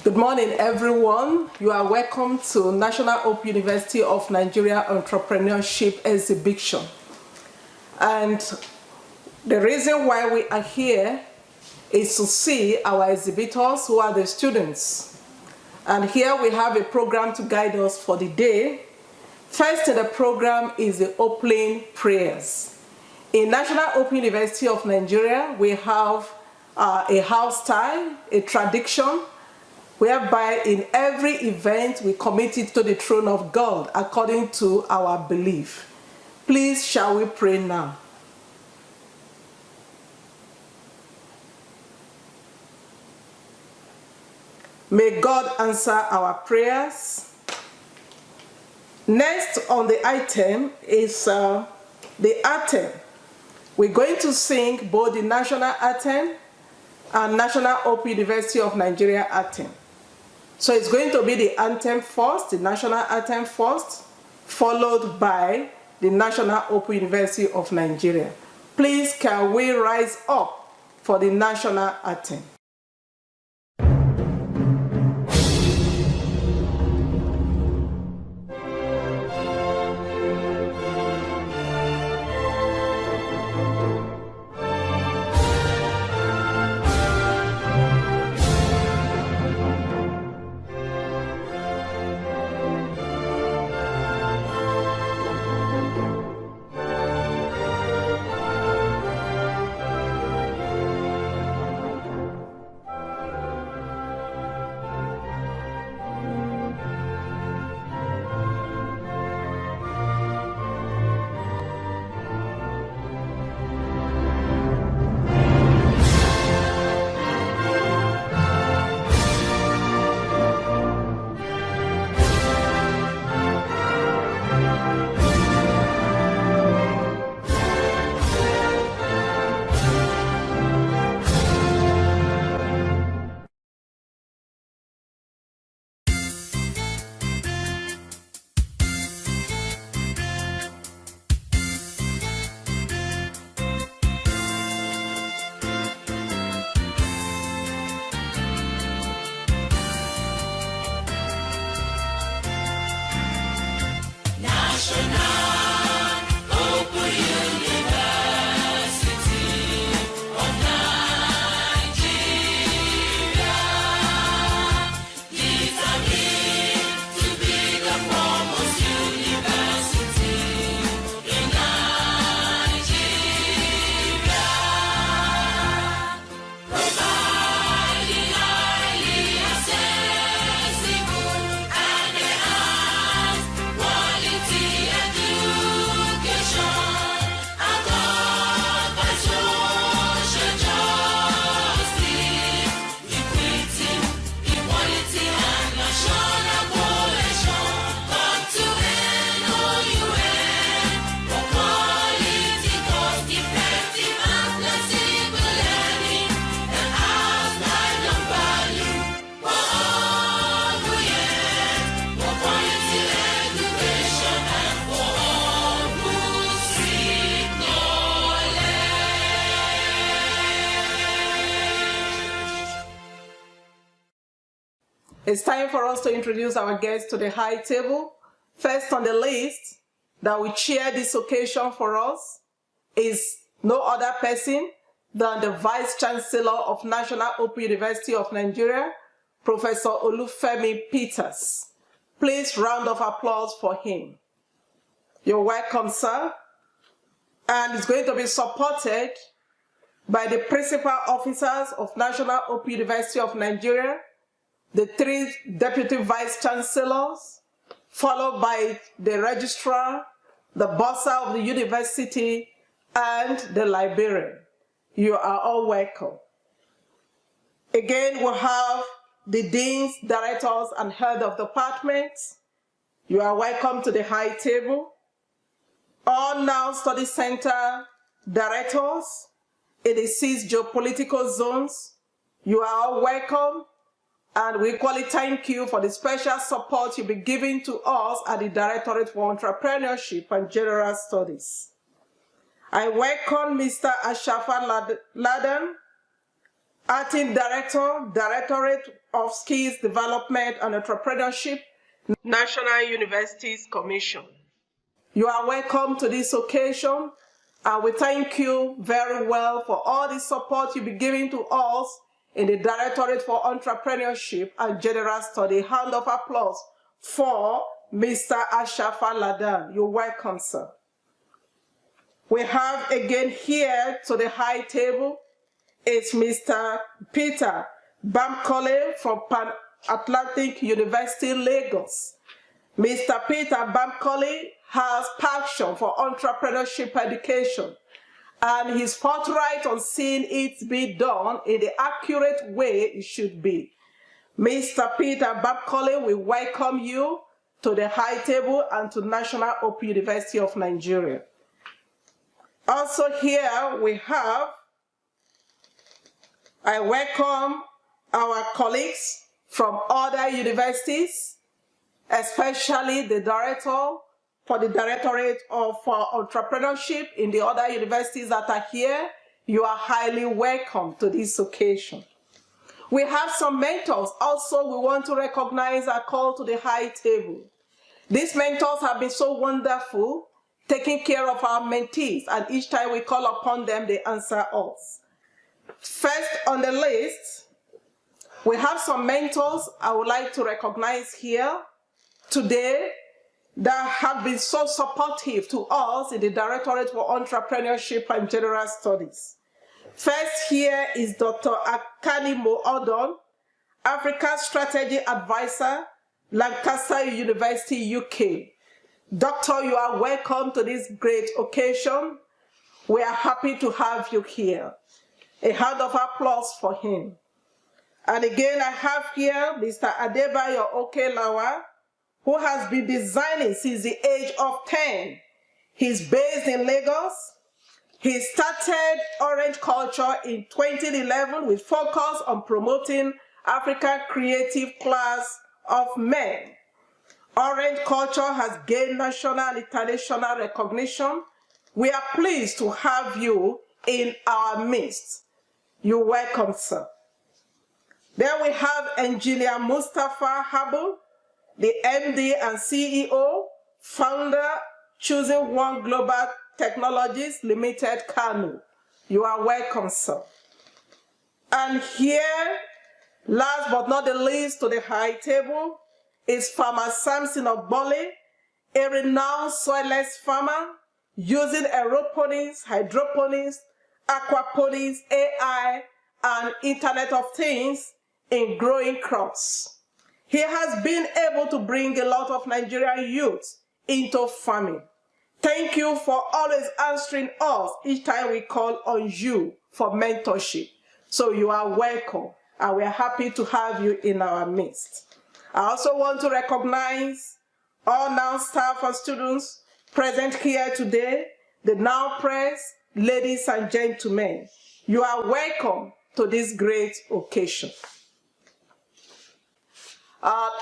Good morning, everyone. You are welcome to National Open University of Nigeria Entrepreneurship Exhibition. And the reason why we are here is to see our exhibitors, who are the students. And here we have a program to guide us for the day. First in the program is the opening prayers. In National Open University of Nigeria, we have a house style, a tradition, whereby in every event we commit it to the throne of God according to our belief. Please, shall we pray now? May God answer our prayers. Next on the item is the anthem. We're going to sing both the national anthem and National Open University of Nigeria anthem. So it's going to be the anthem first, the national anthem first, followed by the National Open University of Nigeria. Please, can we rise up for the national anthem? It's time for us to introduce our guests to the high table. First on the list that will chair this occasion for us is no other person than the Vice Chancellor of National Open University of Nigeria, Professor Olufemi Peters. Please, round of applause for him. You're welcome, sir. And it's going to be supported by the principal officers of National Open University of Nigeria, the 3 deputy vice chancellors, followed by the registrar, the bursar of the university, and the librarian. You are all welcome. Again, we'll have the deans, directors, and head of departments. You are welcome to the high table. All NOUN Study Center directors in the 6 geopolitical zones. You are all welcome. And we equally thank you for the special support you'll be giving to us at the Directorate for Entrepreneurship and General Studies. I welcome Mr. Ashafa Laden, Acting Director, Directorate of Skills Development and Entrepreneurship, National Universities Commission. You are welcome to this occasion, and we thank you very well for all the support you'll be giving to us in the Directorate for Entrepreneurship and General Study. Hand of applause for Mr. Ashafa Ladan. You're welcome, sir. We have again here to the high table is Mr. Peter Bamkole from Pan-Atlantic University, Lagos. Mr. Peter Bamkole has passion for entrepreneurship education, and he's forthright on seeing it be done in the accurate way it should be. Mr. Peter Bamkole, we welcome you to the high table and to National Open University of Nigeria. Also here we have, I welcome our colleagues from other universities, especially the director for the Directorate for Entrepreneurship in the other universities that are here. You are highly welcome to this occasion. We have some mentors. Also, we want to recognize our call to the high table. These mentors have been so wonderful, taking care of our mentees, and each time we call upon them, they answer us. First on the list, we have some mentors I would like to recognize here today that have been so supportive to us in the Directorate for Entrepreneurship and General Studies. First here is Dr. Akanimo Odon, Africa Strategy Advisor, Lancaster University, UK. Doctor, you are welcome to this great occasion. We are happy to have you here. A hand of applause for him. And again, I have here Mr. Adebayo Okelawa, who has been designing since the age of 10. He's based in Lagos. He started Orange Culture in 2011 with focus on promoting African creative class of men. Orange Culture has gained national and international recognition. We are pleased to have you in our midst. You're welcome, sir. Then we have Engineer Mustafa Habul, the MD and CEO, founder, Choosing One Global Technologies Limited, Kano. You are welcome, sir. And here, last but not the least to the high table, is Farmer Samson of Bole, a renowned soilless farmer using aeroponics, hydroponics, aquaponics, AI, and Internet of Things in growing crops. He has been able to bring a lot of Nigerian youth into farming. Thank you for always answering us each time we call on you for mentorship. So you are welcome, and we are happy to have you in our midst. I also want to recognize all NOUN staff and students present here today, the NOUN press, ladies and gentlemen. You are welcome to this great occasion.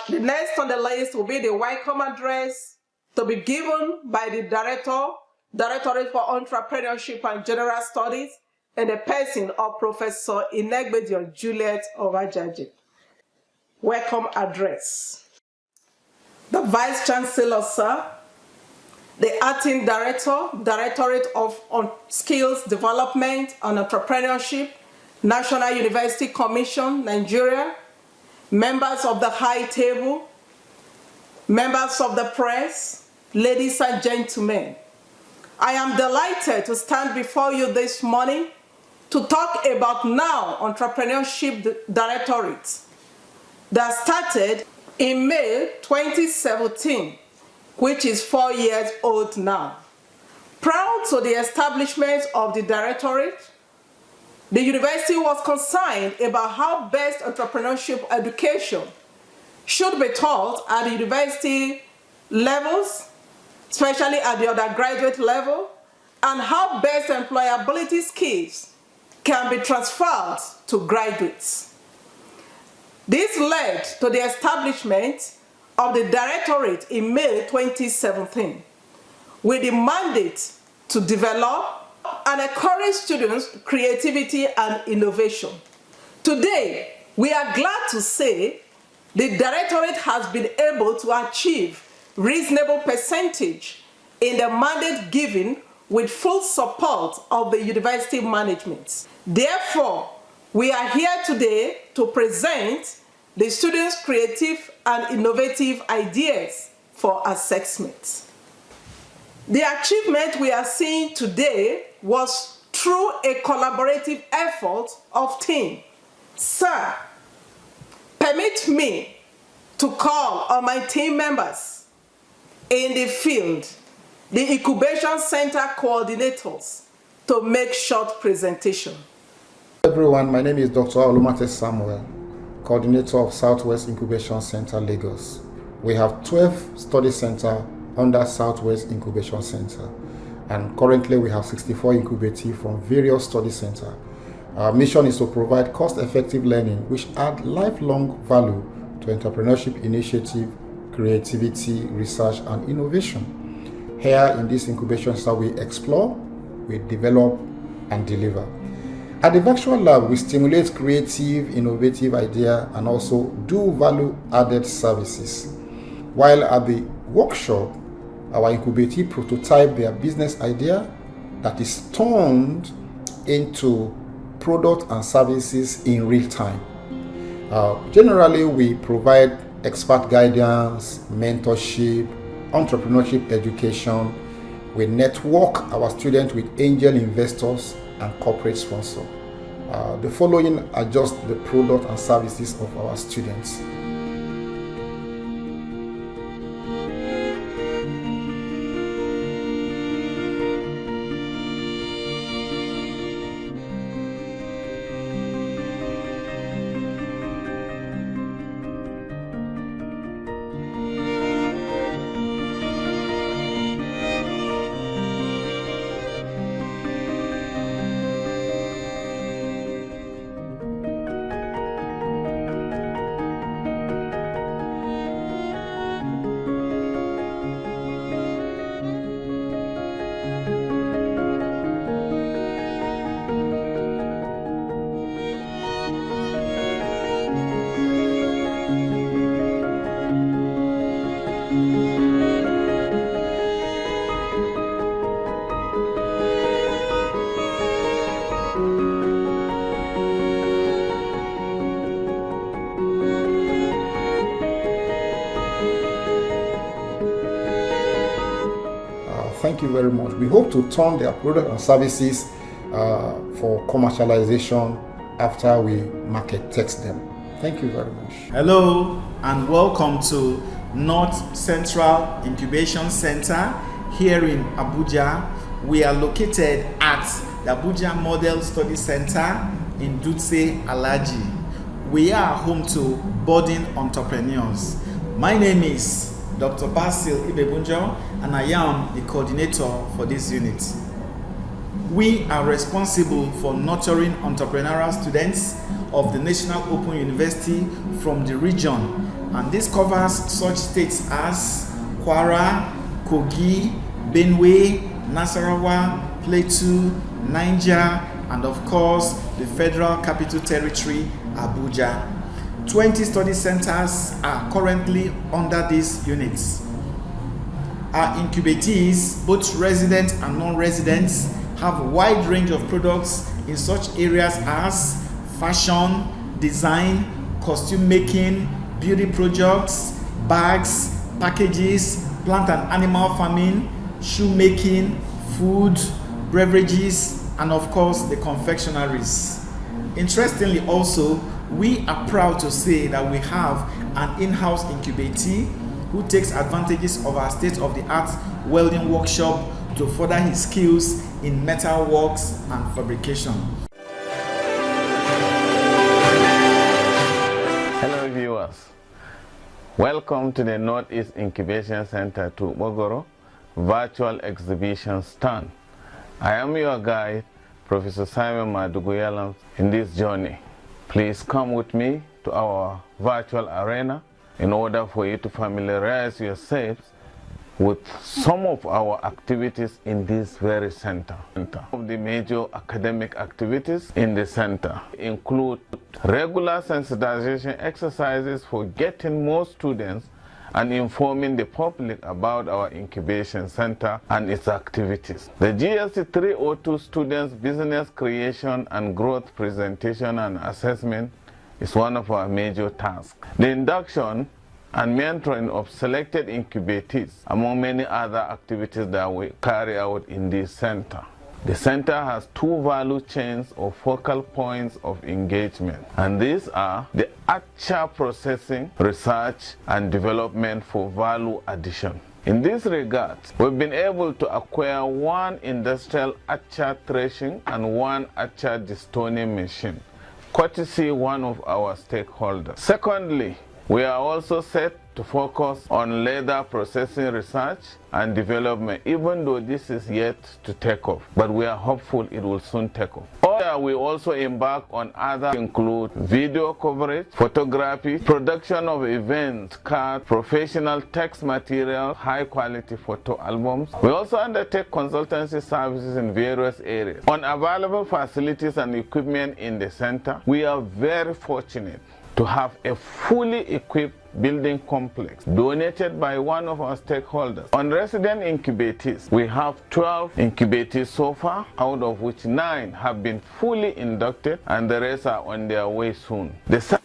The next on the list will be the welcome address to be given by the Directorate for Entrepreneurship and General Studies, and the person of Professor Inegbedion Juliet Ovajaji. Welcome address. The Vice Chancellor, sir, the Acting Director, Directorate of Skills Development and Entrepreneurship, National University Commission, Nigeria, members of the high table, members of the press, ladies and gentlemen, I am delighted to stand before you this morning to talk about NOUN Entrepreneurship Directorate that started in May 2017, which is 4 years old now. Prior to the establishment of the Directorate, the university was concerned about how best entrepreneurship education should be taught at the university levels, especially at the undergraduate level, and how best employability skills can be transferred to graduates. This led to the establishment of the Directorate in May 2017 with the mandate to develop and encourage students' creativity and innovation, Today, we are glad to say the Directorate has been able to achieve reasonable percentage in the mandate given with full support of the university management. Therefore, we are here today to present the students' creative and innovative ideas for assessment. The achievement we are seeing today was through a collaborative effort of team. Sir, permit me to call on my team members in the field, the incubation center coordinators, to make short presentation. Everyone, my name is Dr. Olumate Samuel, coordinator of Southwest Incubation Center, Lagos. We have 12 study centers under Southwest Incubation Center, and currently we have 64 incubatees from various study centers. Our mission is to provide cost-effective learning which add lifelong value to entrepreneurship initiative, creativity, research, and innovation. Here in this incubation center, we explore, we develop, and deliver. At the virtual lab, we stimulate creative, innovative ideas and also do value-added services. While at the workshop, our incubatee prototype their business idea that is turned into product and services in real time. Generally, we provide expert guidance, mentorship, entrepreneurship education. We network our students with angel investors and corporate sponsors. The following are just the product and services of our students. Thank you very much. We hope to turn their product and services for commercialization after we market test them. Thank you very much. Hello and welcome to North Central Incubation Center here in Abuja. We are located at the Abuja Model Study Center in Dutse, Alaji. We are home to budding entrepreneurs. My name is Dr. Basil Ibebunjo, and I am the coordinator for this unit. We are responsible for nurturing entrepreneurial students of the National Open University from the region, and this covers such states as Kwara, Kogi, Benue, Nasarawa, Plateau, Niger, and of course the Federal Capital Territory, Abuja. 20 study centers are currently under these units. Our incubatees, both residents and non-residents, have a wide range of products in such areas as fashion, design, costume making, beauty products, bags, packages, plant and animal farming, shoemaking, food, beverages, and of course the confectionaries. Interestingly also, we are proud to say that we have an in-house incubatee who takes advantages of our state-of-the-art welding workshop to further his skills in metal works and fabrication. Hello viewers, welcome to the Northeast Incubation Center to Bogoro virtual exhibition stand. I am your guide, Professor Simon Maduguyalam, in this journey. Please come with me to our virtual arena in order for you to familiarize yourselves with some of our activities in this very center. Of the major academic activities in the center include regular sensitization exercises for getting more students and informing the public about our incubation center and its activities. The GST 302 Students Business Creation and Growth Presentation and Assessment is one of our major tasks. The induction and mentoring of selected incubatees, among many other activities that we carry out in this center. The center has two value chains or focal points of engagement, and these are the actual processing, research, and development for value addition. In this regard, we've been able to acquire one industrial atchar threshing and one atchar destoning machine, courtesy one of our stakeholders. Secondly, we are also set to focus on leather processing research and development, even though this is yet to take off, but we are hopeful it will soon take off. We also embark on other include video coverage, photography, production of events, cards, professional text material, high quality photo albums. We also undertake consultancy services in various areas. On available facilities and equipment in the center, we are very fortunate to have a fully equipped building complex donated by one of our stakeholders. On resident incubatees, we have 12 incubatees so far, out of which 9 have been fully inducted and the rest are on their way soon.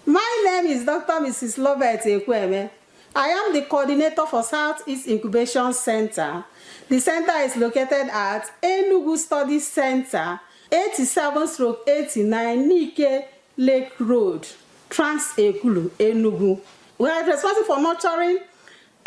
My name is Dr. Mrs. Lovett Ekweme. I am the coordinator for Southeast Incubation Center. The center is located at Enugu Study Center, 87/89 Nike Lake Road, Trans-Ekulu, Enugu. We are responsible for nurturing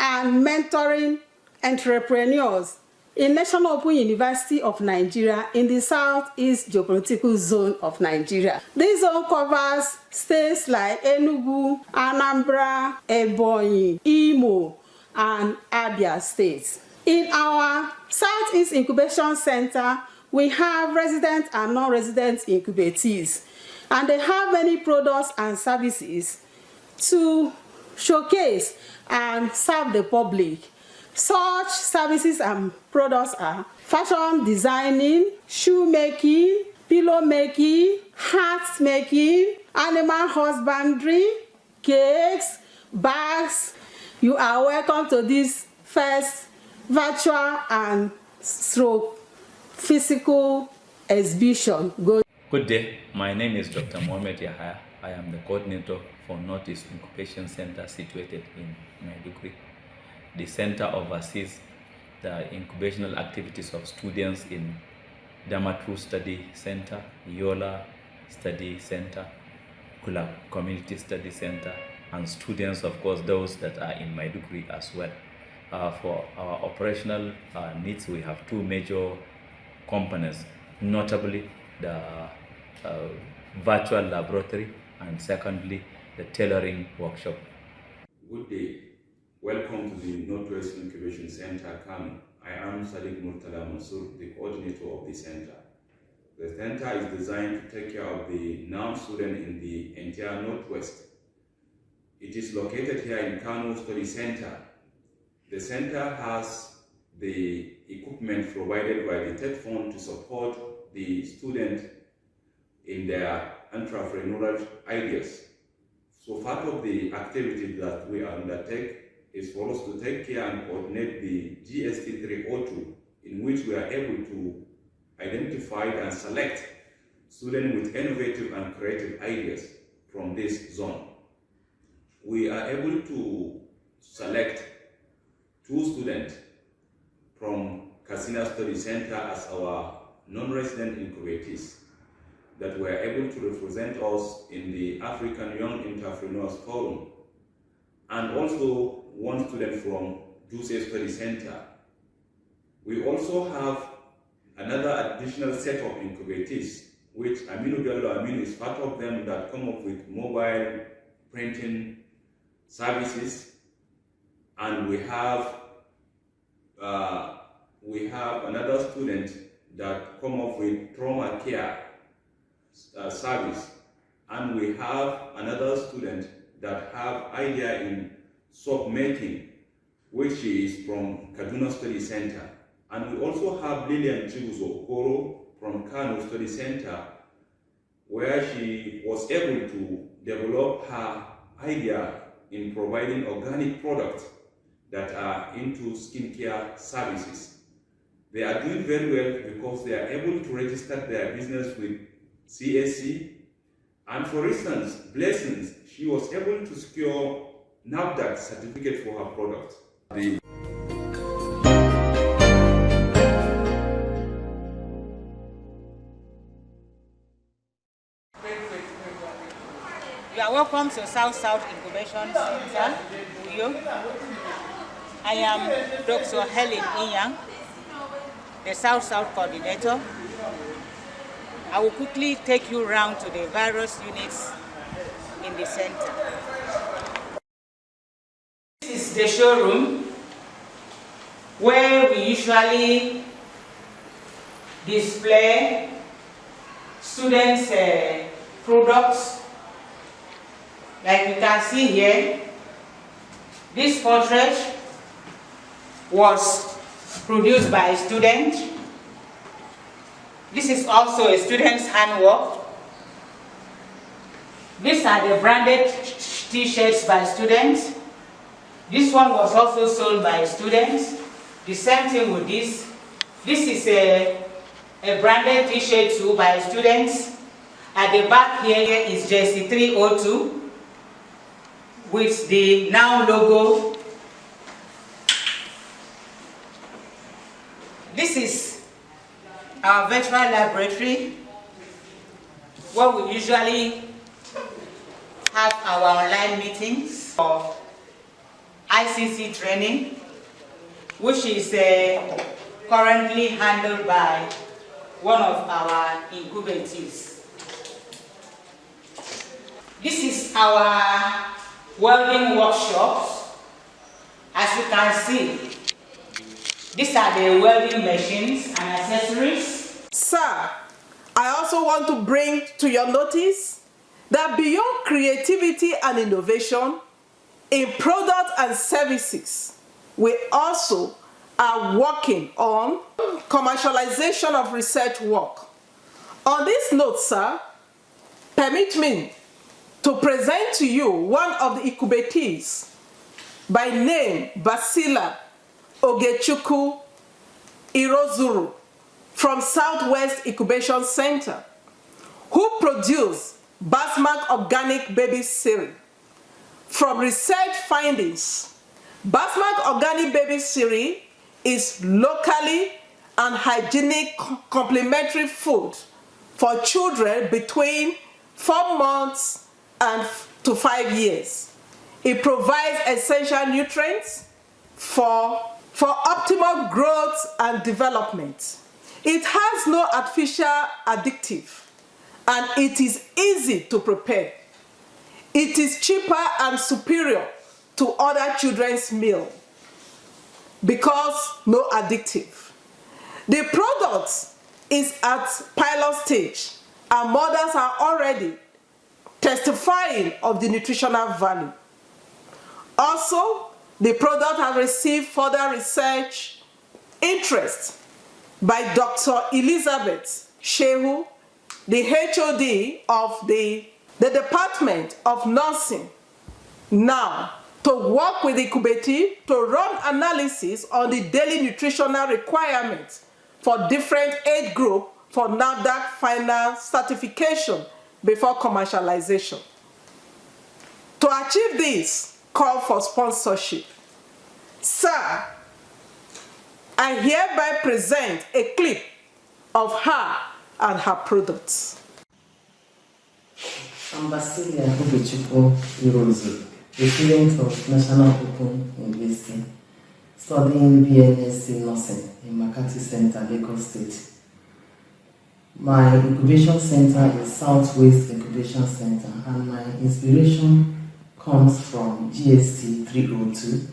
and mentoring entrepreneurs in National Open University of Nigeria in the Southeast Geopolitical Zone of Nigeria. This zone covers states like Enugu, Anambra, Ebonyi, Imo, and Abia states. In our Southeast Incubation Center, we have resident and non-resident incubatees, and they have many products and services to showcase and serve the public. Such services and products are fashion designing, shoe making, pillow making, hat making, animal husbandry, cakes, bags. You are welcome to this first virtual and physical exhibition. Good day, my name is Dr. Mohamed Yahya. I am the coordinator for Northeast Incubation Center situated in Maiduguri. The center oversees the incubational activities of students in Damaturu Study Center, Yola Study Center, Kulab Community Study Center, and students, of course, those that are in Maiduguri as well. For our operational needs, we have two major components, notably the virtual laboratory and secondly the tailoring workshop. Good day. Welcome to the Northwest Incubation Center, Kano. I am Sadiq Murtala Mansour, the coordinator of the center. The center is designed to take care of the NOUN students in the entire Northwest. It is located here in Kano Study Center. The center has the equipment provided by the TED Fund to support the students in their entrepreneurial ideas. So part of the activity that we undertake is for us to take care and coordinate the GST 302, in which we are able to identify and select students with innovative and creative ideas from this zone. We are able to select 2 students from Kasina Study Center as our non-resident incubatees that were able to represent us in the African Young Entrepreneurs Forum, and also 1 student from Duse Study Center. We also have another additional set of incubatees, which Aminu Bello Aminu is part of them, that come up with mobile printing services, and we have another student that come up with trauma care service, and we have another student that have idea in soap making which is from Kaduna Study Center. And we also have Lillian Chibuzo Okoro from Kano Study Center, where she was able to develop her idea in providing organic products that are into skincare services. They are doing very well because they are able to register their business with CAC. And for instance, Blessings, she was able to secure NAFDAC certificate for her product. You are welcome to South Incubation Center, Uyo. I am Dr. Helen Inyang, the South Coordinator. I will quickly take you around to the various units in the center. This is the showroom where we usually display students' products. Like you can see here, this portrait was produced by a student. This is also a student's handwork. These are the branded t-shirts by students. This one was also sold by students. The same thing with this. This is a branded t-shirt too by students. At the back here is JC 302 with the NOUN logo. This is our virtual laboratory where we usually have our online meetings for ICC training, which is currently handled by one of our incubators. This is our welding workshops. As you can see, these are the welding machines and accessories. Sir, I also want to bring to your notice that beyond creativity and innovation in products and services, we also are working on commercialization of research work. On this note, sir, permit me to present to you one of the incubatees by name Basila Ogechukwu Irozuru from Southwest Incubation Center, who produced Basmark Organic Baby Cereal. From research findings, Basmark Organic Baby Cereal is locally and hygienic complementary food for children between 4 months and to 5 years. It provides essential nutrients for optimal growth and development. It has no artificial addictive, and it is easy to prepare. It is cheaper and superior to other children's meal because no addictive. The product is at pilot stage, and mothers are already testifying of the nutritional value. Also, the product has received further research interest by Dr. Elizabeth Shehu, the HOD of the Department of Nursing, now to work with the incubator to run analysis on the daily nutritional requirements for different age groups for NAFDAC final certification before commercialization. To achieve this, call for sponsorship. Sir, I hereby present a clip of her and her products. I'm Basilia Ogechukwu Irozuru, a student of National Open University, studying BNSC Nursing in Makati Center, Lagos State. My incubation center is Southwest Incubation Center, and my inspiration comes from GST 302,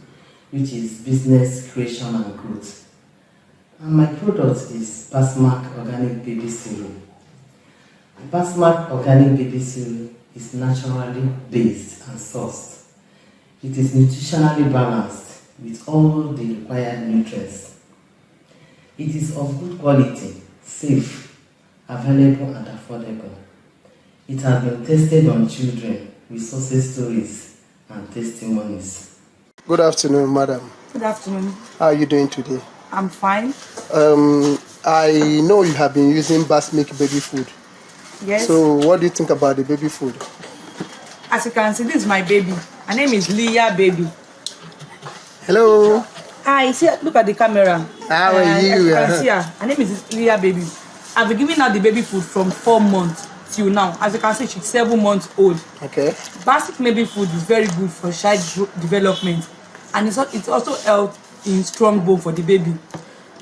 which is Business Creation and Growth. And my product is Basmark Organic Baby Cereal. Basmark Organic Baby Cereal is naturally based and sourced. It is nutritionally balanced with all the required nutrients. It is of good quality, safe, available and affordable. It has been tested on children with success stories and testimonies. Good afternoon, madam. Good afternoon. How are you doing today? I'm fine. I know you have been using breast milk baby food. Yes. So what do you think about the baby food? As you can see, this is my baby. Her name is Leah Baby. Hello. Hi, see, look at the camera. How are you? As you can see her name is Leah Baby. I've been giving her the baby food from 4 months till now. As you can see, she's 7 months old. Okay. Basic baby food is very good for child development, and it also helps in strong bone for the baby.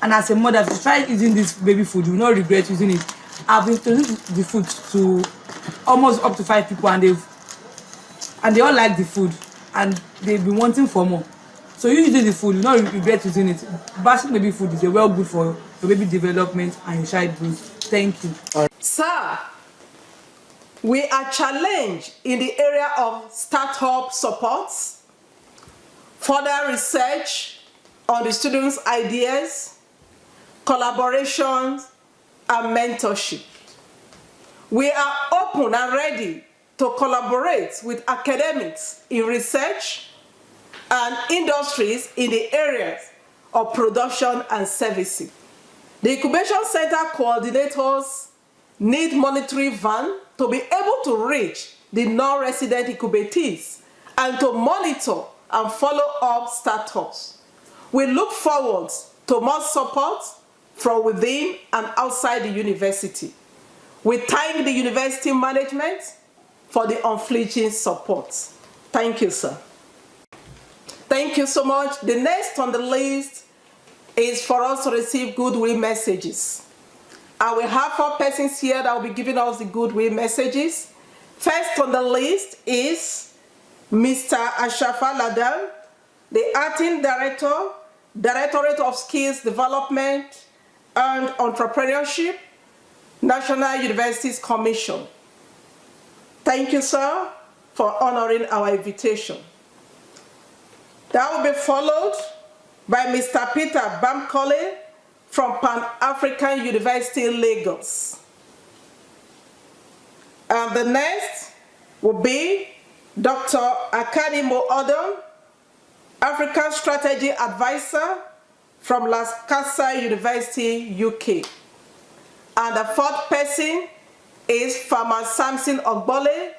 And as a mother, if you try using this baby food, you will not regret using it. I've introduced the food to almost up to 5 people, and they all like the food, and they've been wanting for more. So you using the food, you will not regret using it. Basic baby food is well good for your baby development and your child growth. Thank you. Sir, we are challenged in the area of startup support, further research on the students' ideas, collaborations, and mentorship. We are open and ready to collaborate with academics in research and industries in the areas of production and services. The Incubation Center coordinators need monetary van to be able to reach the non-resident incubatees and to monitor and follow up startups. We look forward to more support from within and outside the university. We thank the university management for the unflinching support. Thank you, sir. Thank you so much. The next on the list is for us to receive goodwill messages. And we have 4 persons here that will be giving us the goodwill messages. First on the list is Mr. Ashafa Ladan, the Acting Director, Directorate of Skills Development and Entrepreneurship, National Universities Commission. Thank you, sir, for honoring our invitation. That will be followed by Mr. Peter Bamkole from Pan-African University, Lagos. And the next will be Dr. Akanimo Odom, African Strategy Advisor from Las Casa University, UK. And the 4th person is Farmer Samson Ogbole,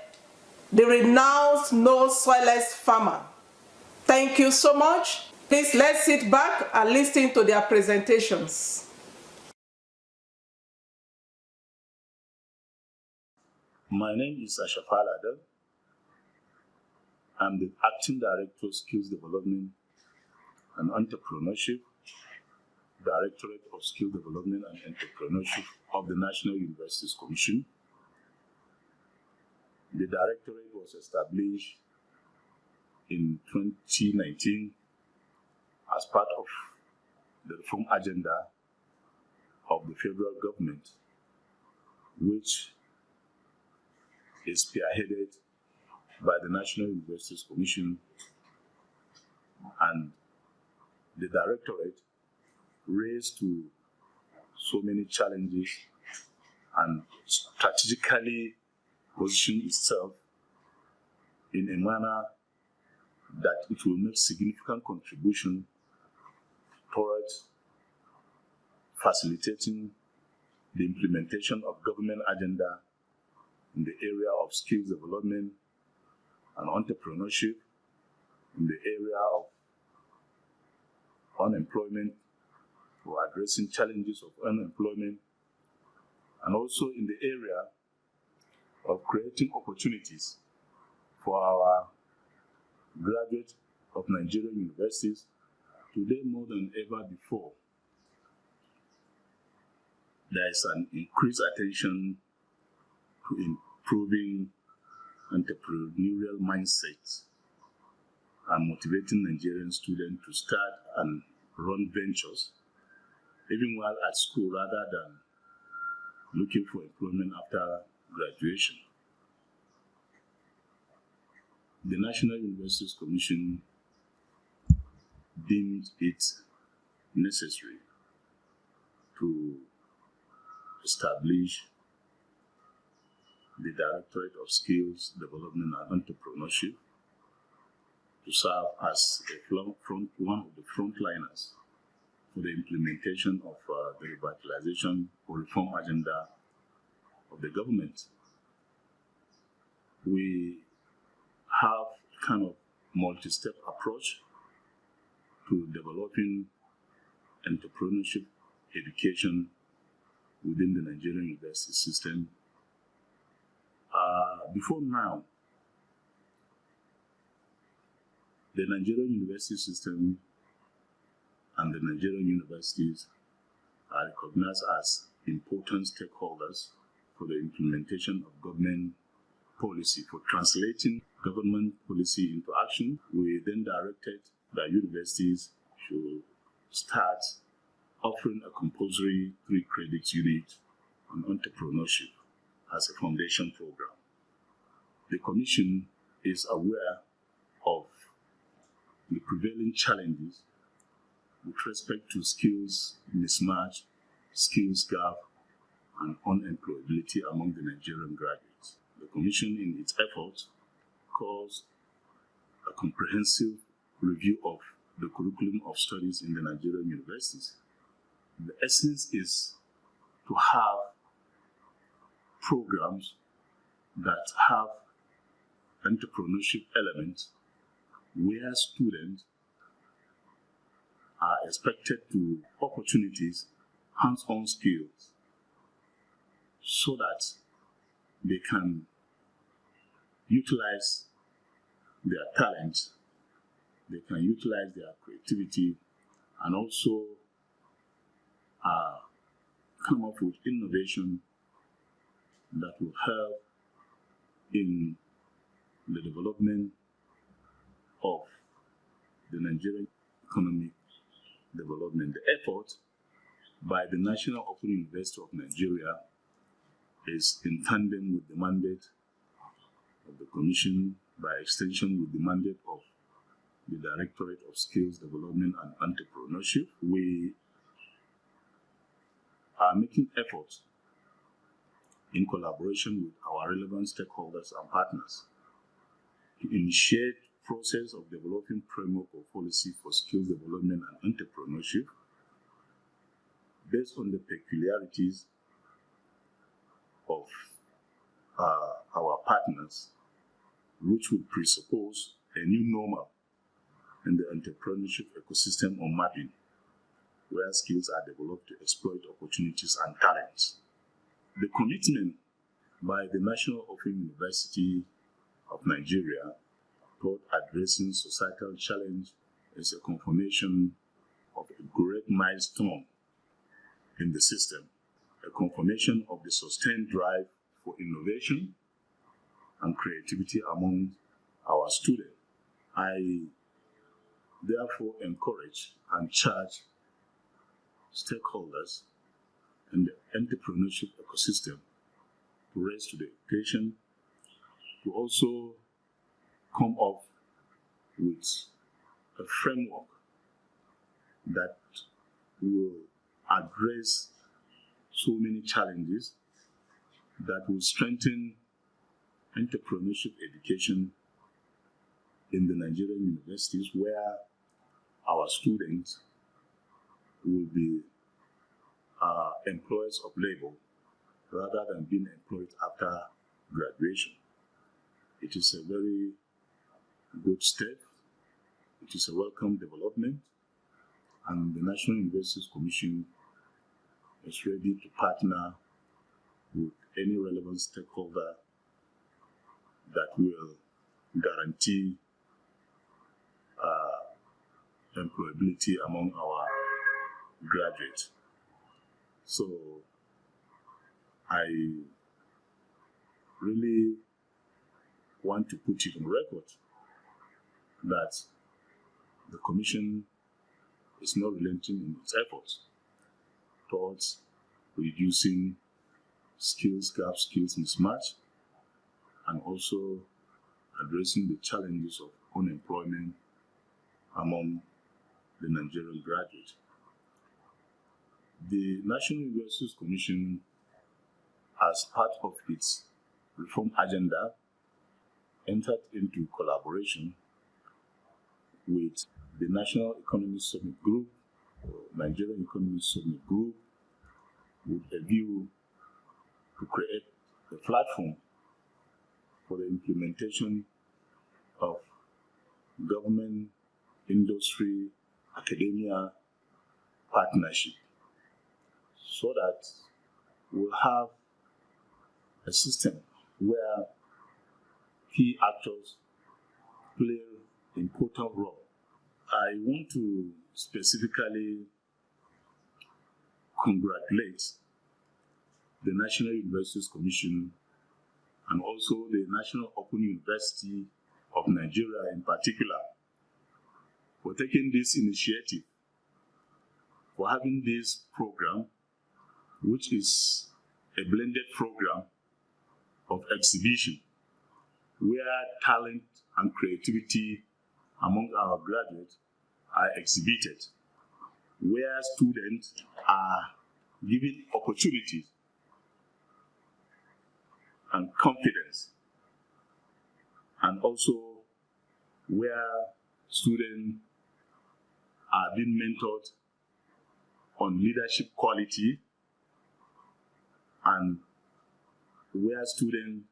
the renowned no-soilless farmer. Thank you so much. Please let's sit back and listen to their presentations. My name is Ashafa Ladan. I'm the Acting Director of Skills Development and Entrepreneurship, Directorate of Skills Development and Entrepreneurship of the National Universities Commission. The Directorate was established in 2019 as part of the reform agenda of the federal government, which is spearheaded by the National Universities Commission, and the Directorate raised to so many challenges and strategically position itself in a manner that it will make significant contribution towards facilitating the implementation of government agenda in the area of skills development and entrepreneurship, in the area of unemployment, or addressing challenges of unemployment, and also in the area of creating opportunities for our graduates of Nigerian universities. Today, more than ever before, there is an increased attention to improving entrepreneurial mindsets and motivating Nigerian students to start and run ventures, even while at school, rather than looking for employment after graduation. The National Universities Commission deemed it necessary to establish the Directorate of Skills Development and Entrepreneurship to serve as one of the frontliners for the implementation of the revitalization or reform agenda of the government. We have kind of multi-step approach to developing entrepreneurship education within the Nigerian university system. Before now, the Nigerian university system and the Nigerian universities are recognized as important stakeholders for the implementation of government policy. For translating government policy into action, we then directed that universities should start offering a compulsory 3 credits unit on entrepreneurship as a foundation program. The Commission is aware of the prevailing challenges with respect to skills mismatch, skills gap, and unemployability among the Nigerian graduates. The Commission, in its efforts, calls a comprehensive review of the curriculum of studies in the Nigerian universities. The essence is to have programs that have entrepreneurship elements where students are expected to opportunities, hands-on skills, so that they can utilize their talents, they can utilize their creativity, and also come up with innovation that will help in the development of the Nigerian economic development. The effort by the National Open University of Nigeria is in tandem with the mandate of the Commission, by extension with the mandate of the Directorate of Skills Development and Entrepreneurship. We are making efforts in collaboration with our relevant stakeholders and partners to initiate process of developing framework of policy for skills development and entrepreneurship based on the peculiarities of our partners, which would presuppose a new normal in the entrepreneurship ecosystem or mapping, where skills are developed to exploit opportunities and talents. The commitment by the National Open University of Nigeria toward addressing societal challenge is a confirmation of a great milestone in the system, a confirmation of the sustained drive for innovation and creativity among our students. I therefore encourage and charge stakeholders in the entrepreneurship ecosystem to raise to the occasion, to also come up with a framework that will address so many challenges, that will strengthen entrepreneurship education in the Nigerian universities, where our students will be employers of labor rather than being employed after graduation. It is a very good step. It is a welcome development, and the National Universities Commission is ready to partner with any relevant stakeholder that will guarantee employability among our graduates. So I really want to put it on record that the Commission is not relenting in its efforts towards reducing skills gap, skills mismatch, and also addressing the challenges of unemployment among the Nigerian graduate. The National Universities Commission, as part of its reform agenda, entered into collaboration with the National Economic Summit Group, Nigerian Economic Summit Group, with a view to create a platform for the implementation of government, industry, academia partnership, so that we'll have a system where key actors play an important role. I want to specifically congratulate the National Universities Commission and also the National Open University of Nigeria in particular for taking this initiative, for having this program, which is a blended program of exhibition where talent and creativity among our graduates are exhibited, where students are given opportunities and confidence, and also where students are being mentored on leadership quality, and where students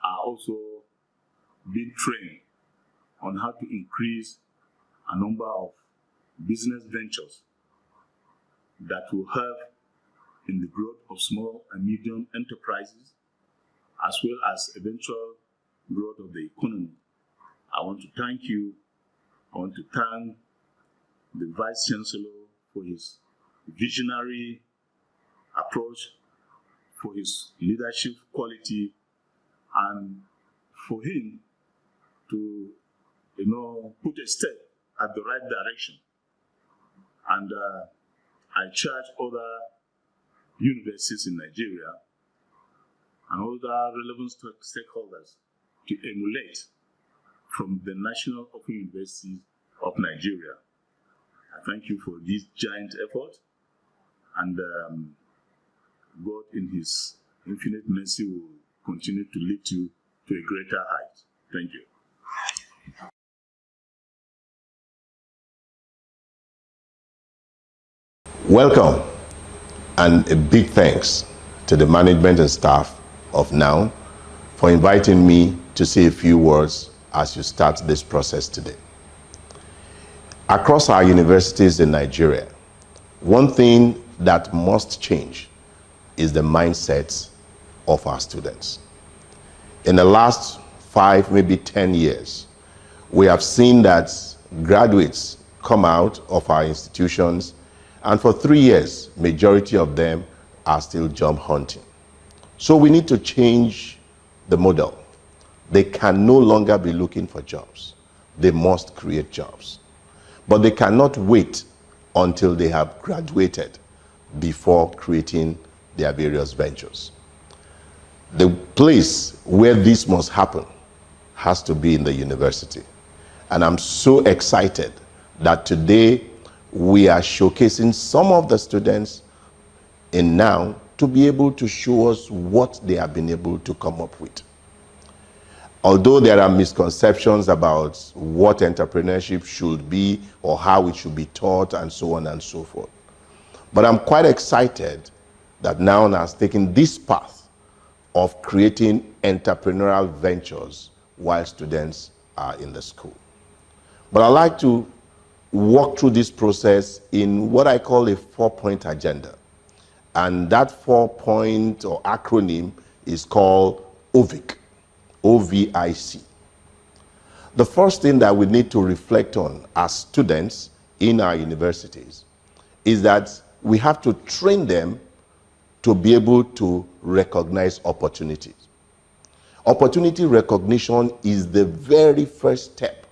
are also being trained on how to increase a number of business ventures that will help in the growth of small and medium enterprises, as well as eventual growth of the economy. I want to thank you. I want to thank the Vice Chancellor for his visionary approach, for his leadership quality, and for him to, put a step at the right direction. And I charge other universities in Nigeria and other relevant stakeholders to emulate from the National Open University of Nigeria. I thank you for this giant effort, and God in His infinite mercy will continue to lead you to a greater height. Thank you. Welcome, and a big thanks to the management and staff of NOUN for inviting me to say a few words as you start this process today. Across our universities in Nigeria, one thing that must change is the mindset of our students. In the last 5, maybe 10 years, we have seen that graduates come out of our institutions, and for 3 years, majority of them are still job hunting. So we need to change the model. They can no longer be looking for jobs. They must create jobs. But they cannot wait until they have graduated before creating their various ventures. The place where this must happen has to be in the university. And I'm so excited that today we are showcasing some of the students in NOUN to be able to show us what they have been able to come up with. Although there are misconceptions about what entrepreneurship should be or how it should be taught and so on and so forth. But I'm quite excited that NOUN has taken this path of creating entrepreneurial ventures while students are in the school. But I'd like to walk through this process in what I call a 4-point agenda. And that 4-point or acronym is called OVIC, O-V-I-C. The first thing that we need to reflect on as students in our universities is that we have to train them to be able to recognize opportunities. Opportunity recognition is the very first step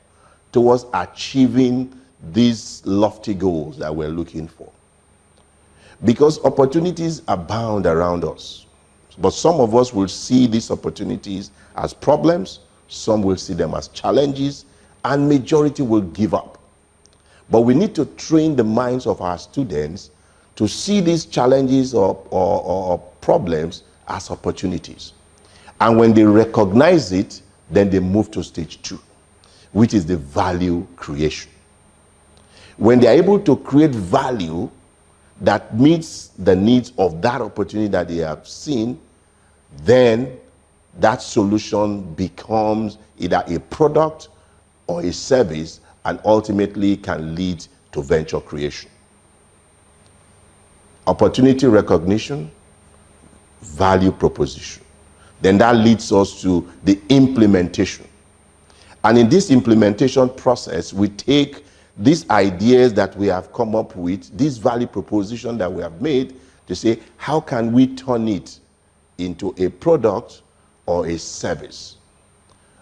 towards achieving these lofty goals that we're looking for. Because opportunities abound around us. But some of us will see these opportunities as problems, some will see them as challenges, and majority will give up. But we need to train the minds of our students to see these challenges or problems as opportunities. And when they recognize it, then they move to stage 2, which is the value creation. When they're able to create value that meets the needs of that opportunity that they have seen, then that solution becomes either a product or a service and ultimately can lead to venture creation. Opportunity recognition, value proposition. Then that leads us to the implementation. And in this implementation process, we take these ideas that we have come up with, this value proposition that we have made, to say, how can we turn it into a product or a service?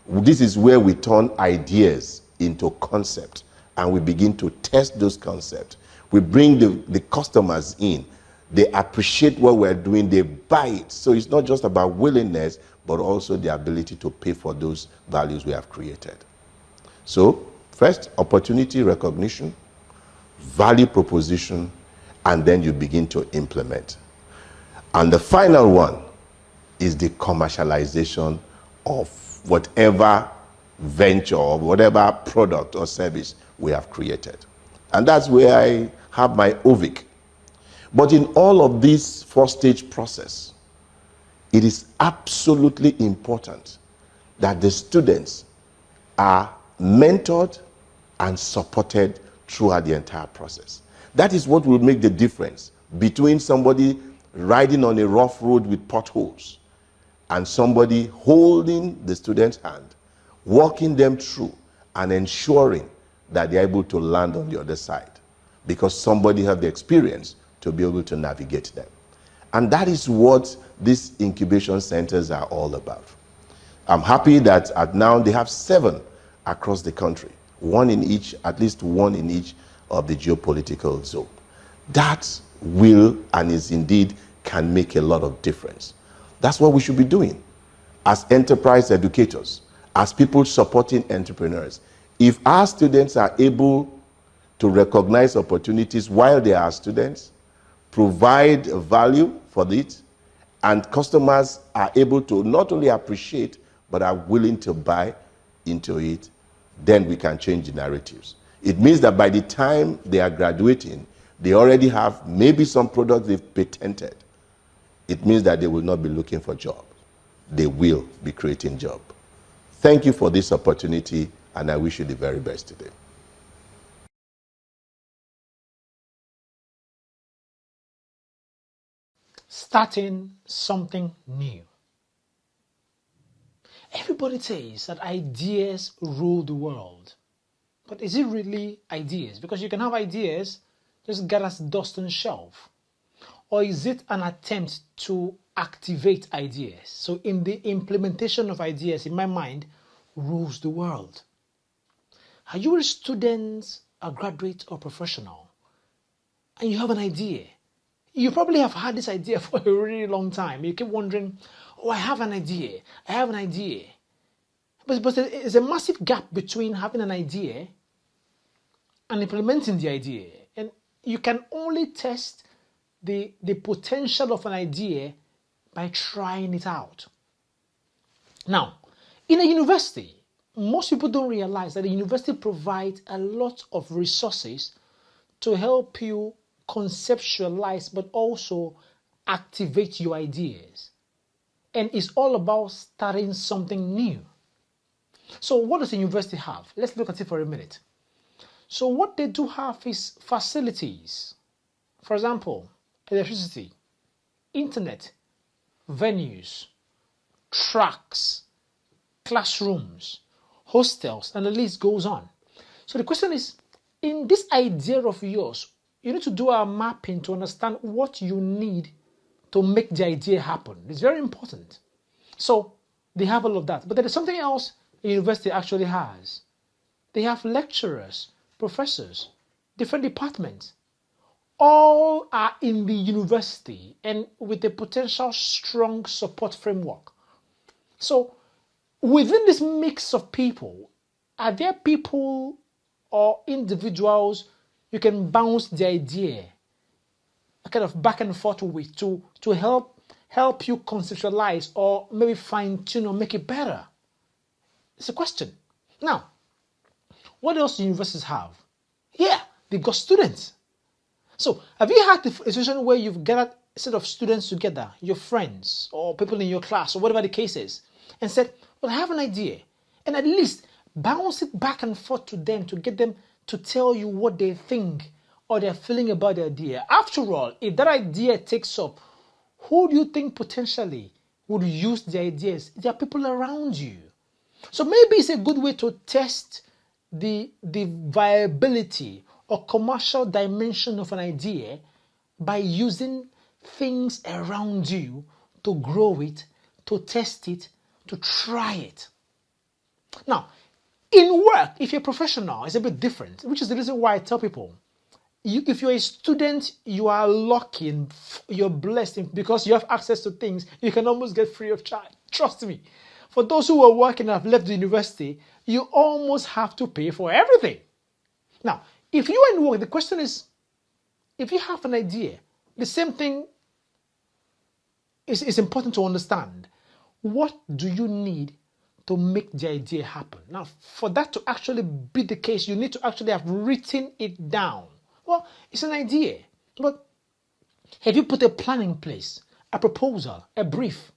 This is where we turn ideas into concepts, and we begin to test those concepts. We bring the customers in. They appreciate what we're doing. They buy it. So it's not just about willingness, but also the ability to pay for those values we have created. So first, opportunity recognition, value proposition, and then you begin to implement. And the final one is the commercialization of whatever venture or whatever product or service we have created. And that's where I have my OVIC. But in all of this four-stage process, it is absolutely important that the students are mentored and supported throughout the entire process. That is what will make the difference between somebody riding on a rough road with potholes and somebody holding the student's hand, walking them through and ensuring that they're able to land on the other side, because somebody has the experience to be able to navigate them. And that is what these incubation centers are all about. I'm happy that at NOUN they have 7 across the country, one in each, at least one in each of the geopolitical zone. That will and is indeed can make a lot of difference. That's what we should be doing as enterprise educators, as people supporting entrepreneurs. If our students are able to recognize opportunities while they are students, provide value for it, and customers are able to not only appreciate, but are willing to buy into it, then we can change the narratives. It means that by the time they are graduating, they already have maybe some products they've patented. It means that they will not be looking for jobs. They will be creating jobs. Thank you for this opportunity, and I wish you the very best today. Starting something new. Everybody says that ideas rule the world. But is it really ideas? Because you can have ideas, just get as dust on shelf. Or is it an attempt to activate ideas? So in the implementation of ideas, in my mind, rules the world. Are you a student, a graduate, or professional, and you have an idea? You probably have had this idea for a really long time. You keep wondering, oh, I have an idea. I have an idea. But there's a massive gap between having an idea and implementing the idea. And you can only test the potential of an idea by trying it out. Now, in a university, most people don't realize that a university provides a lot of resources to help you conceptualize but also activate your ideas. And it's all about starting something new. So what does a university have? Let's look at it for a minute. So what they do have is facilities. For example, electricity, internet, venues, tracks, classrooms, hostels, and the list goes on. So the question is, in this idea of yours, you need to do a mapping to understand what you need to make the idea happen. It's very important. So they have all of that. But there is something else a university actually has. They have lecturers, professors, different departments. All are in the university and with a potential strong support framework. So within this mix of people, are there people or individuals you can bounce the idea kind of back and forth with to help you conceptualize or maybe fine tune or make it better? It's a question. Now, what else do universities have? Yeah, they've got students. So, have you had a situation where you've gathered a set of students together, your friends or people in your class or whatever the case is, and said, well, I have an idea, and at least bounce it back and forth to them to get them to tell you what they think or they're feeling about the idea. After all, if that idea takes up, who do you think potentially would use the ideas? There are people around you. So maybe it's a good way to test the viability or commercial dimension of an idea by using things around you to grow it, to test it, to try it. Now, in work, if you're a professional, it's a bit different, which is the reason why I tell people, if you're a student, you are lucky and you're blessed because you have access to things you can almost get free of charge. Trust me. For those who are working and have left the university, you almost have to pay for everything. Now, if you are in work, the question is, if you have an idea, the same thing is important to understand. What do you need to make the idea happen? Now, for that to actually be the case, you need to actually have written it down. Well, it's an idea, but have you put a plan in place, a proposal, a brief?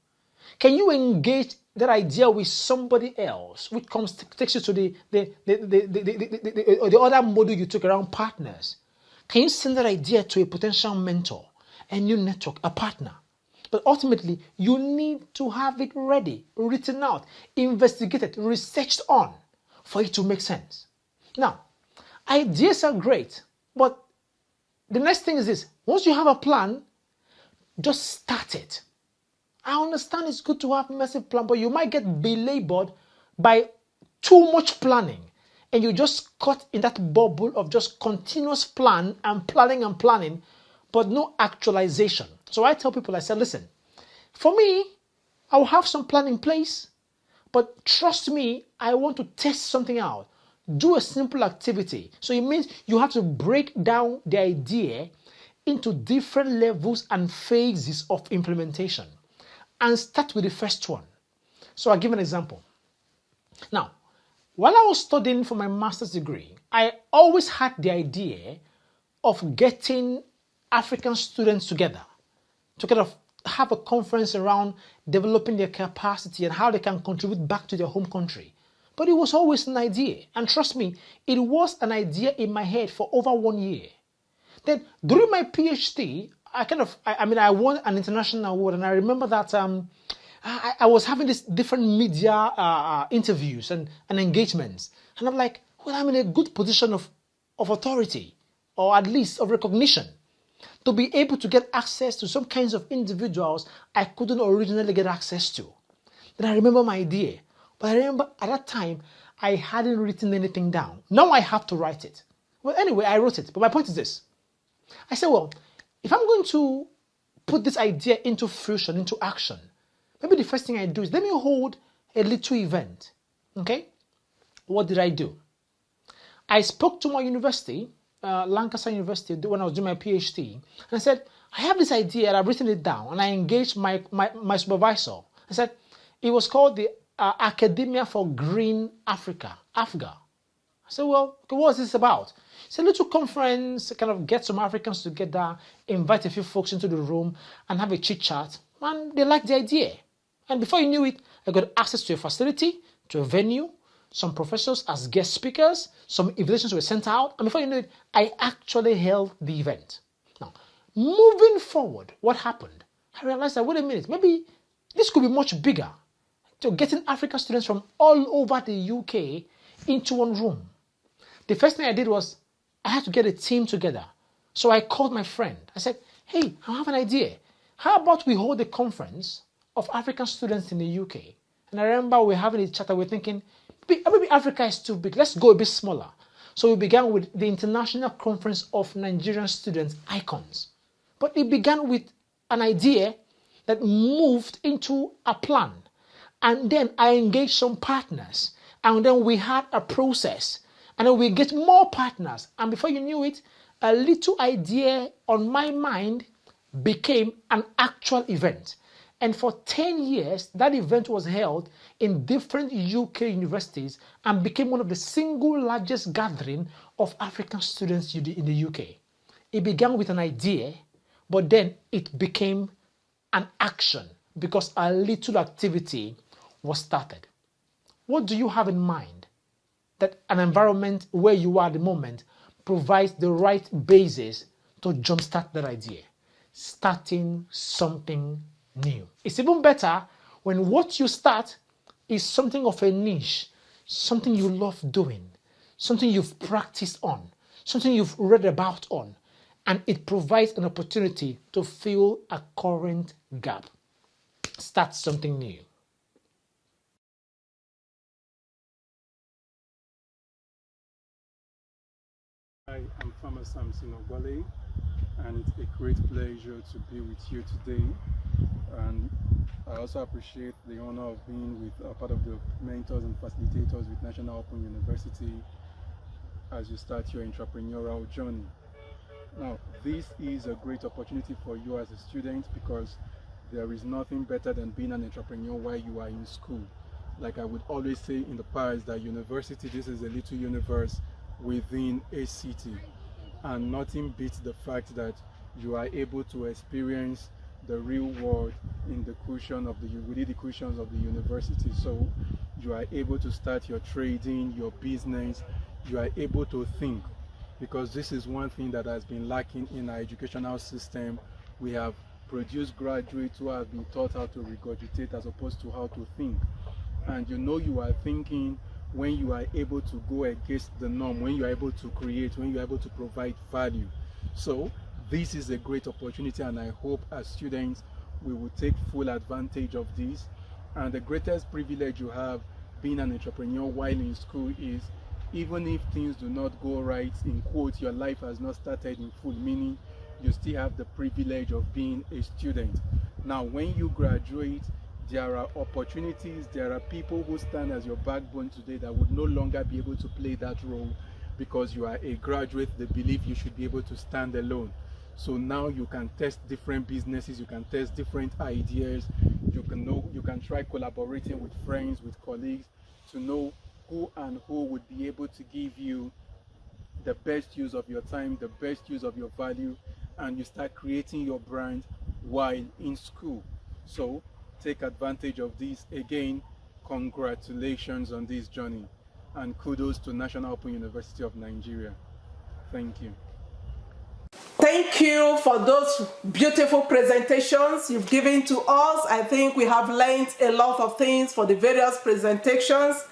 Can you engage that idea with somebody else, which takes you to the other model you took around partners? Can you send that idea to a potential mentor, a new network, a partner? But ultimately, you need to have it ready, written out, investigated, researched on for it to make sense. Now, ideas are great, but the next thing is this. Once you have a plan, just start it. I understand it's good to have a massive plan, but you might get belabored by too much planning. And you just caught in that bubble of just continuous plan and planning, but no actualization. So I tell people, I said, listen, for me, I'll have some plan in place, but trust me, I want to test something out. Do a simple activity. So it means you have to break down the idea into different levels and phases of implementation and start with the first one. So I'll give an example. Now, while I was studying for my master's degree, I always had the idea of getting African students together to kind of have a conference around developing their capacity and how they can contribute back to their home country. But it was always an idea. And trust me, it was an idea in my head for over 1 year. Then during my PhD, I won an international award, and I remember that I was having these different media interviews and engagements. And I'm like, well, I'm in a good position of authority, or at least of recognition, to be able to get access to some kinds of individuals I couldn't originally get access to. Then I remember my idea. But I remember at that time, I hadn't written anything down. Now I have to write it. Well, anyway, I wrote it. But my point is this. I said, well, if I'm going to put this idea into fruition, into action, maybe the first thing I do is let me hold a little event. Okay? What did I do? I spoke to my university, Lancaster University, when I was doing my PhD, and I said, I have this idea, and I've written it down, and I engaged my supervisor. I said, it was called the Academia for Green Africa, AFGA. I said, well, what is this about? It's a little conference, kind of get some Africans together, invite a few folks into the room, and have a chit chat. And they liked the idea. And before you knew it, I got access to a facility, to a venue, some professors as guest speakers, some invitations were sent out. And before you knew it, I actually held the event. Now, moving forward, what happened? I realized that, wait a minute, maybe this could be much bigger. So getting African students from all over the UK into one room. The first thing I did was I had to get a team together. So I called my friend. I said, hey, I have an idea. How about we hold a conference of African students in the UK? And I remember we were having a chat and we were thinking, maybe Africa is too big. Let's go a bit smaller. So we began with the International Conference of Nigerian Students, ICONS. But it began with an idea that moved into a plan. And then I engaged some partners. And then we had a process. And then we get more partners. And before you knew it, a little idea on my mind became an actual event. And for 10 years, that event was held in different UK universities and became one of the single largest gathering of African students in the UK. It began with an idea, but then it became an action because a little activity was started. What do you have in mind that an environment where you are at the moment provides the right basis to jumpstart that idea? Starting something new. It's even better when what you start is something of a niche, something you love doing, something you've practiced on, something you've read about on, and it provides an opportunity to fill a current gap. Start something new. Hi, I'm Farmer Samson Ogbale, and it's a great pleasure to be with you today. And I also appreciate the honor of being with part of the mentors and facilitators with National Open University as you start your entrepreneurial journey. Now, this is a great opportunity for you as a student because there is nothing better than being an entrepreneur while you are in school. Like I would always say in the past, that university, this is a little universe within a city, and nothing beats the fact that you are able to experience the real world in the cushion of within the cushions of the university. So you are able to start your trading, your business, you are able to think, because this is one thing that has been lacking in our educational system. We have produced graduates who have been taught how to regurgitate as opposed to how to think. And you are thinking when you are able to go against the norm, when you are able to create, when you are able to provide value. So this is a great opportunity, and I hope as students we will take full advantage of this. And the greatest privilege you have being an entrepreneur while in school is, even if things do not go right, in quotes, your life has not started in full, meaning you still have the privilege of being a student. Now when you graduate, there are opportunities, there are people who stand as your backbone today that would no longer be able to play that role because you are a graduate. They believe you should be able to stand alone. So now you can test different businesses, you can test different ideas, you can try collaborating with friends, with colleagues to know who and who would be able to give you the best use of your time, the best use of your value, and you start creating your brand while in school. So take advantage of this. Again, congratulations on this journey, and kudos to National Open University of Nigeria. Thank you. Thank you for those beautiful presentations you've given to us. I think we have learned a lot of things for the various presentations.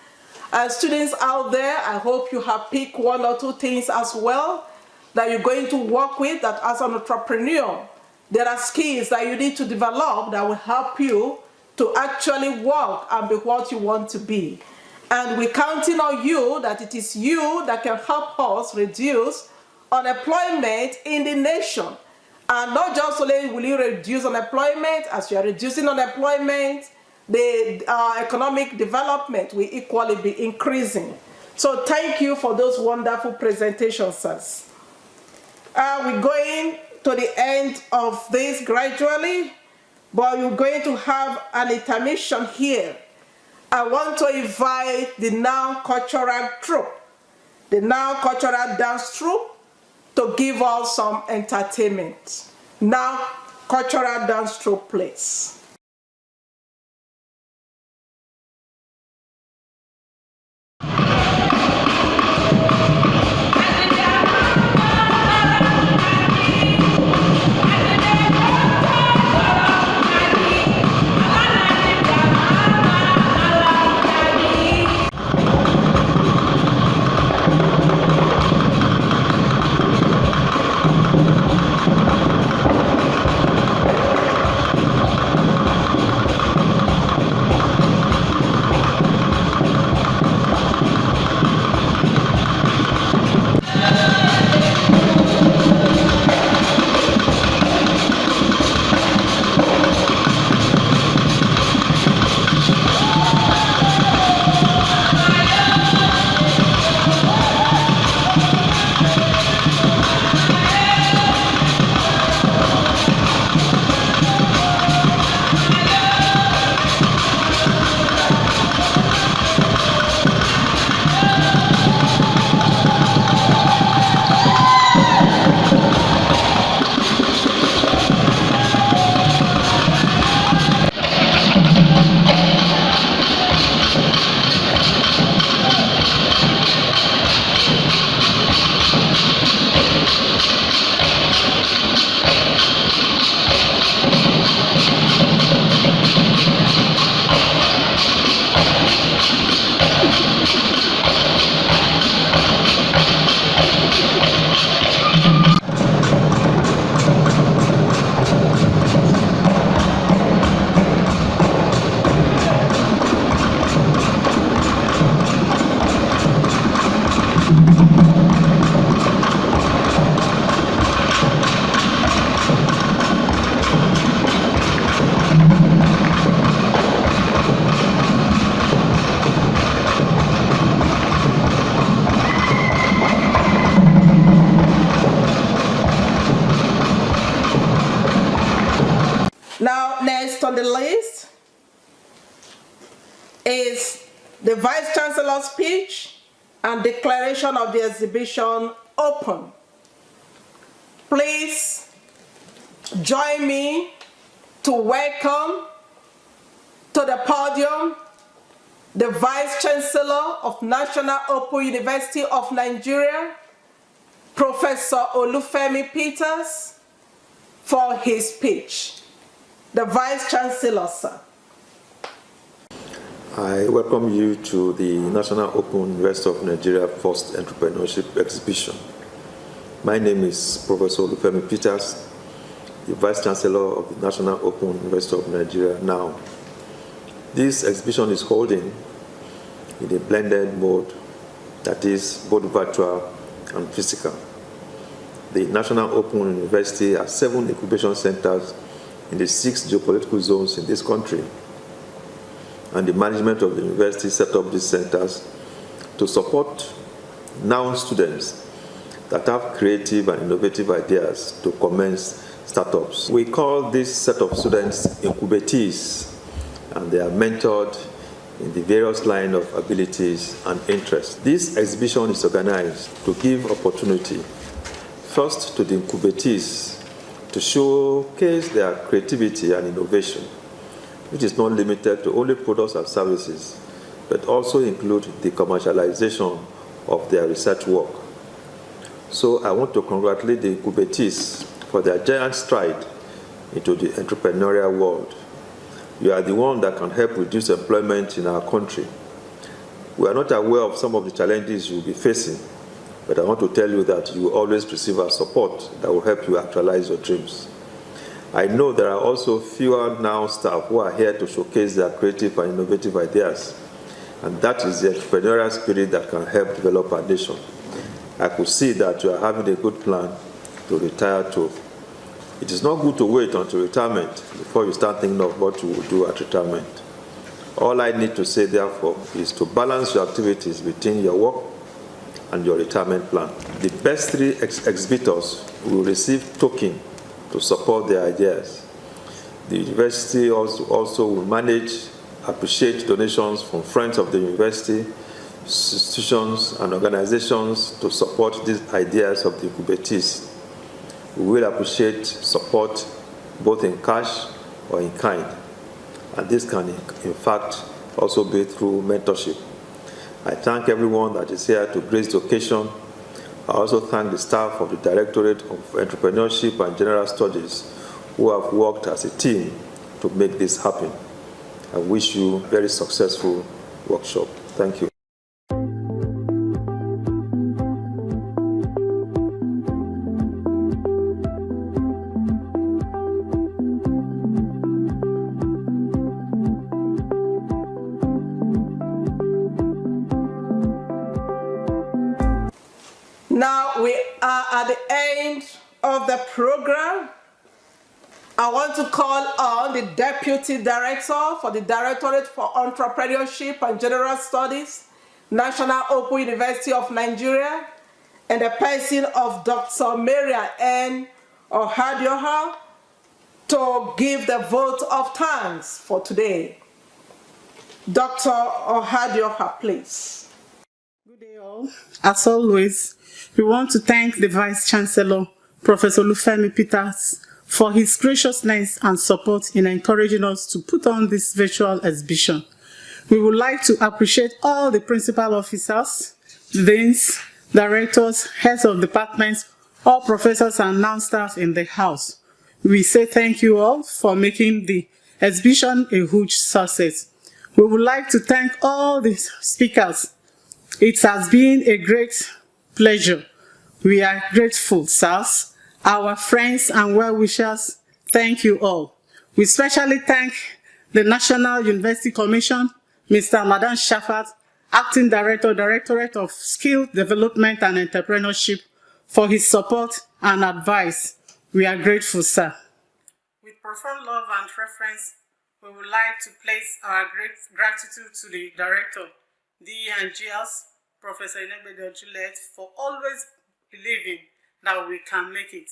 Students out there, I hope you have picked one or two things as well that you're going to work with, that as an entrepreneur, there are skills that you need to develop that will help you to actually work and be what you want to be. And we're counting on you, that it is you that can help us reduce unemployment in the nation. And not just only will you reduce unemployment, as you are reducing unemployment, the economic development will equally be increasing. So thank you for those wonderful presentations, sirs. We're going to the end of this gradually, but we're going to have an intermission here. I want to invite the NOUN cultural troupe, the NOUN cultural dance troupe, to give us some entertainment. NOUN cultural dance troupe, please. the list is the Vice Chancellor's speech and declaration of the exhibition open. Please join me to welcome to the podium the Vice Chancellor of National Open University of Nigeria, Professor Olufemi Peters, for his speech. The Vice Chancellor, sir. I welcome you to the National Open University of Nigeria First Entrepreneurship Exhibition. My name is Professor Olufemi Peters, the Vice Chancellor of the National Open University of Nigeria NOUN. This exhibition is holding in a blended mode, that is both virtual and physical. The National Open University has 7 incubation centers in the 6 geopolitical zones in this country, and the management of the university set up these centers to support NOUN students that have creative and innovative ideas to commence startups. We call this set of students incubatees, and they are mentored in the various lines of abilities and interests. This exhibition is organized to give opportunity first to the incubatees to showcase their creativity and innovation, which is not limited to only products and services, but also include the commercialization of their research work. So I want to congratulate the incubatees for their giant stride into the entrepreneurial world. You are the one that can help reduce employment in our country. We are not aware of some of the challenges you will be facing, but I want to tell you that you will always receive our support that will help you actualize your dreams. I know there are also fewer NOUN staff who are here to showcase their creative and innovative ideas, and that is the entrepreneurial spirit that can help develop our nation. I could see that you are having a good plan to retire to. It is not good to wait until retirement before you start thinking of what you will do at retirement. All I need to say, therefore, is to balance your activities between your work and your retirement plan. The best 3 exhibitors will receive token to support their ideas. The university also will appreciate donations from friends of the university, institutions and organizations to support these ideas of the incubatees. We will appreciate support both in cash or in kind, and this can in fact also be through mentorship. I thank everyone that is here to grace the occasion. I also thank the staff of the Directorate of Entrepreneurship and General Studies who have worked as a team to make this happen. I wish you a very successful workshop. Thank you. Now we are at the end of the program. I want to call on the Deputy Director for the Directorate for Entrepreneurship and General Studies, National Open University of Nigeria, and the person of Dr. Maria N. Ohadioha to give the vote of thanks for today. Dr. Ohadioha, please. Good day all. As always, we want to thank the Vice Chancellor, Professor Olufemi Peters, for his graciousness and support in encouraging us to put on this virtual exhibition. We would like to appreciate all the principal officers, deans, directors, heads of departments, all professors and NOUN staff in the house. We say thank you all for making the exhibition a huge success. We would like to thank all the speakers. It has been a great pleasure. We are grateful, sirs, our friends and well-wishers. Thank you all. We especially thank the National University Commission, Mr. Ladan Shafat, Acting Director, Directorate of Skill Development and Entrepreneurship, for his support and advice. We are grateful, sir. With profound love and reverence, we would like to place our great gratitude to the Director, CE&GS, Professor Inegbedo Juliet, for always believing that we can make it,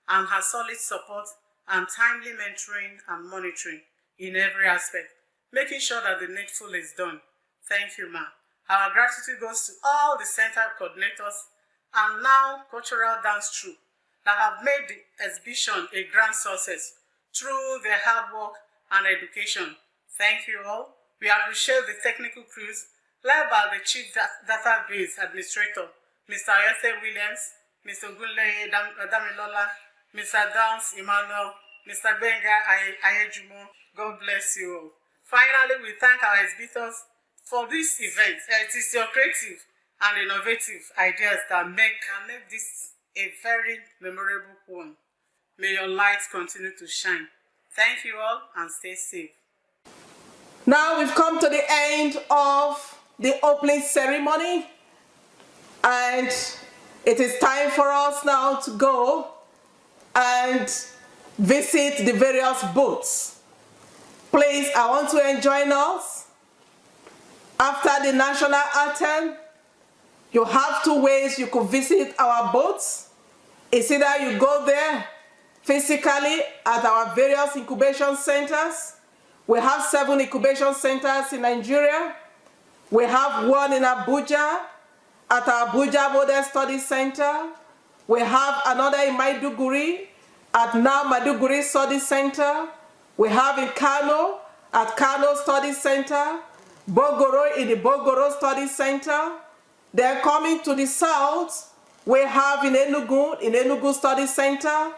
and her solid support and timely mentoring and monitoring. in every aspect, making sure that the needful is done. Thank you, ma'am. Our gratitude goes to all the center coordinators and now cultural dance troupe that have made the exhibition a grand success through their hard work and education. Thank you all. We appreciate the technical crews led by the Chief Database Administrator, Mr. Ayose Williams, Mr. Gunle Damilola, Mr. Downs Emmanuel, Mr. Benga Ayejumo. God bless you all. Finally, we thank our exhibitors for this event. It is your creative and innovative ideas that make this a very memorable one. May your lights continue to shine. Thank you all and stay safe. Now we've come to the end of the opening ceremony, and it is time for us now to go and visit the various booths. Please, I want to join us. After the national anthem, you have two ways you could visit our booths. It's either you go there physically at our various incubation centers. We have 7 incubation centers in Nigeria. We have one in Abuja at our Abuja Model Study Center. We have another in Maiduguri at now Maiduguri Study Center. We have in Kano at Kano Study Center. Bogoro in the Bogoro Study Center. Then coming to the south, we have in Enugu Study Center.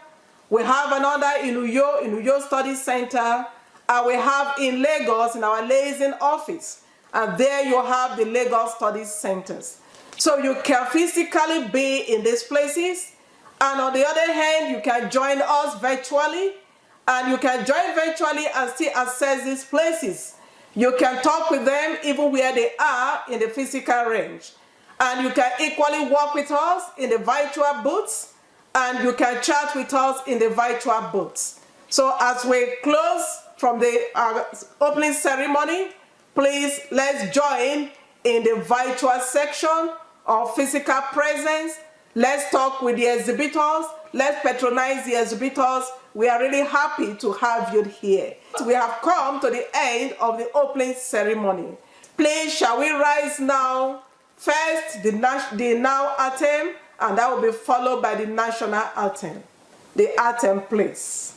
We have another in Uyo Study Center. And we have in Lagos, in our liaison office. And there you have the Lagos Study Centers. So you can physically be in these places. And on the other hand, you can join us virtually. And you can join virtually and still access these places. You can talk with them even where they are in the physical range. And you can equally work with us in the virtual booths. And you can chat with us in the virtual booths. So as we close from the opening ceremony, please let's join in the virtual section of physical presence. Let's talk with the exhibitors. Let's patronize the exhibitors. We are really happy to have you here. We have come to the end of the opening ceremony. Please, shall we rise now? First, the NOUN anthem, and that will be followed by the national anthem. The anthem, please.